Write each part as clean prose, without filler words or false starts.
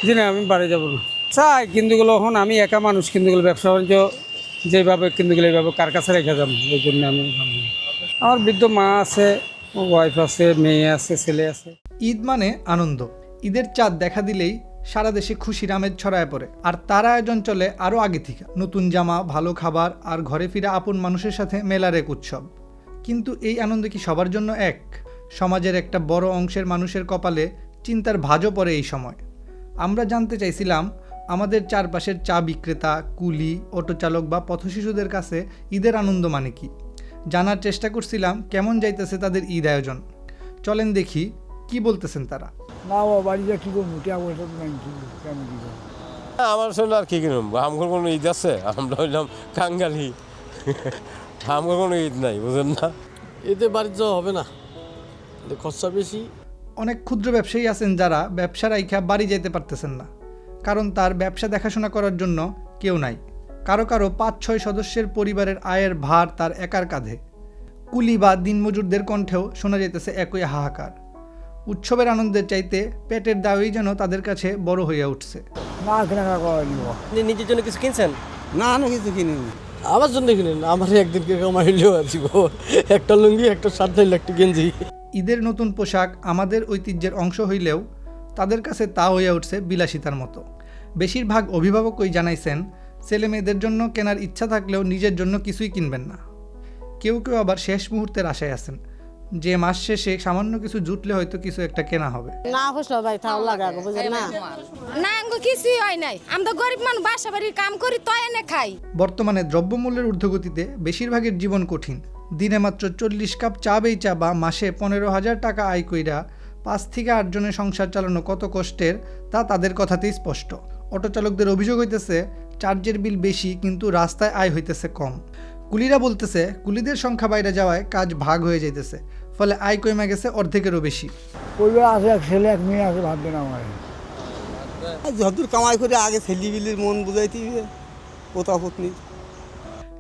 জি না, আমি বাড়ি যাব না। চাই কিন্তু এখন আমি একা মানুষ, কিন্তু ব্যবসা বাণিজ্য যেভাবে কিন্তু এইভাবে কার কাছে রেখে যাবো, এই জন্য আমি ভাবি না। আমার বৃদ্ধ মা আছে, ওয়াইফ আছে, মেয়ে আছে, ছেলে আছে। ঈদ মানে আনন্দ। ঈদের চাঁদ দেখা দিলেই সারা দেশে খুশির আমেজ ছড়ায় পড়ে, আর তার আয়োজন চলে আরও আগে থেকে। নতুন জামা, ভালো খাবার আর ঘরে ফিরে আপন মানুষের সাথে মেলার এক উৎসব। কিন্তু এই আনন্দ কি সবার জন্য এক? সমাজের একটা বড় অংশের মানুষের কপালে চিন্তার ভাঁজও পড়ে এই সময়। আমরা জানতে চাইছিলাম আমাদের চারপাশের চা বিক্রেতা, কুলি, অটো চালক বা পথশিশুদের কাছে ঈদের আনন্দ মানে কি। জানার চেষ্টা করছিলাম কেমন যাইতেছে তাদের ঈদ আয়োজন। চলেন দেখি কি বলতেছেন তারা। না বাড়িতে কী করবো, টাকা পয়সা তো নাই, কেমন কী করবো। আমার শরীর আর কি কিনুম, আমার কোনো ঈদ আছে? আমরা হইলাম কাঙ্গালি, আমার কোনো ঈদ নাই, বুঝেন না। এতে বাড়ির যাওয়া হবে না, খরচা বেশি। অনেক ক্ষুদ্র ব্যবসায়ী আছেন যারা ব্যবসা রাইখা বাড়ি যেতে পারতেছেন না, কারণ তার ব্যবসা দেখাশোনা করার জন্য কেউ নাই। কারো কারো 5-6 সদস্যের পরিবারের আয়ের ভার তার একার কাঁধে। কুলি বা দিনমজুরদের কণ্ঠেও শোনা যেতেছে একই হাহাকার। উৎসবের আনন্দের চাইতে পেটের দাওয়াই যেন তাদের কাছে বড় হইয়া উঠছে। না কেনাকাটা করা নিব। আপনি নিজের জন্য কিছু কিনছেন? না কিছু কিনিনি। আমার জন্য কিনেন, আমার একদিনকে কামাইলেও আসিব। একটা লুঙ্গি, একটা শার্ট, নাইলে একটা গেঞ্জি। ঈদের নতুন পোশাক আমাদের ঐতিহ্যের অংশ হইলেও তাদের কাছে তা হইয়া উঠছে বিলাসিতার মতো। বেশিরভাগ অভিভাবকই জানাইছেন ছেলে মেয়েদের জন্য কেনার ইচ্ছা থাকলেও নিজের জন্য কিছুই কিনবেন না। কেউ কেউ আবার শেষ মুহূর্তের আশায় আছেন যে মাস শেষে সামান্য কিছু জুটলে হয়তো কিছু একটা কেনা হবে। না হসলো ভাই, তাও লাগা বুঝেন না। না আঙ্গো কিছুই হয় নাই, আমরা গরিব মানুষ, বাসা বাড়ির কাম করি তো এনে খাই। বর্তমানে দ্রব্যমূল্যের ঊর্ধ্বগতিতে বেশিরভাগের জীবন কঠিন। দিনে মাত্র 40 কাপ চা বেচা বা মাসে 15,000 টাকা আয় কইরা 5 থেকে 8 জনের সংসার চালানো কত কষ্টের তা তাদের কথাতেই স্পষ্ট। অটো চালকদের অভিযোগ হইতেছে চার্জের বিল বেশি কিন্তু রাস্তায় আয় হইতেছে কম। কুলিরা বলতেছে কুলিদের সংখ্যা বাইরে যাওয়ায় কাজ ভাগ হয়ে যাইতেছে, ফলে আয় কমে গেছে অর্ধেকেরও বেশি। পরিবার আছে, এক ছেলে এক মেয়ে আছে, ভাববে না আমার। যতদূর কামাই করে আগে ছেলিবিলির মন বুঝাইতে পোতা পত্নী।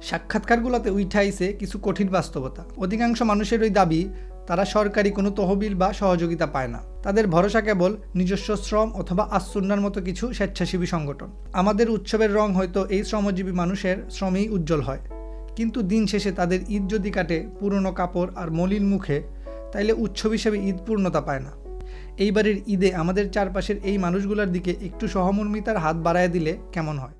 সাক্ষাৎকারগুলোতে উঠাইছে কিছু কঠিন বাস্তবতা। অধিকাংশ মানুষের ওই দাবি তারা সরকারি কোনো তহবিল বা সহযোগিতা পায় না। তাদের ভরসা কেবল নিজস্ব শ্রম অথবা আসুন্নার মতো কিছু স্বেচ্ছাসেবী সংগঠন। আমাদের উৎসবের রং হয়তো এই শ্রমজীবী মানুষের শ্রমেই উজ্জ্বল হয়, কিন্তু দিন শেষে তাদের ঈদ যদি কাটে পুরনো কাপড় আর মলিন মুখে, তাইলে উৎসব হিসেবে ঈদ পূর্ণতা পায় না। এইবারের ঈদে আমাদের চারপাশের এই মানুষগুলোর দিকে একটু সহমর্মিতার হাত বাড়ায় দিলে কেমন হয়?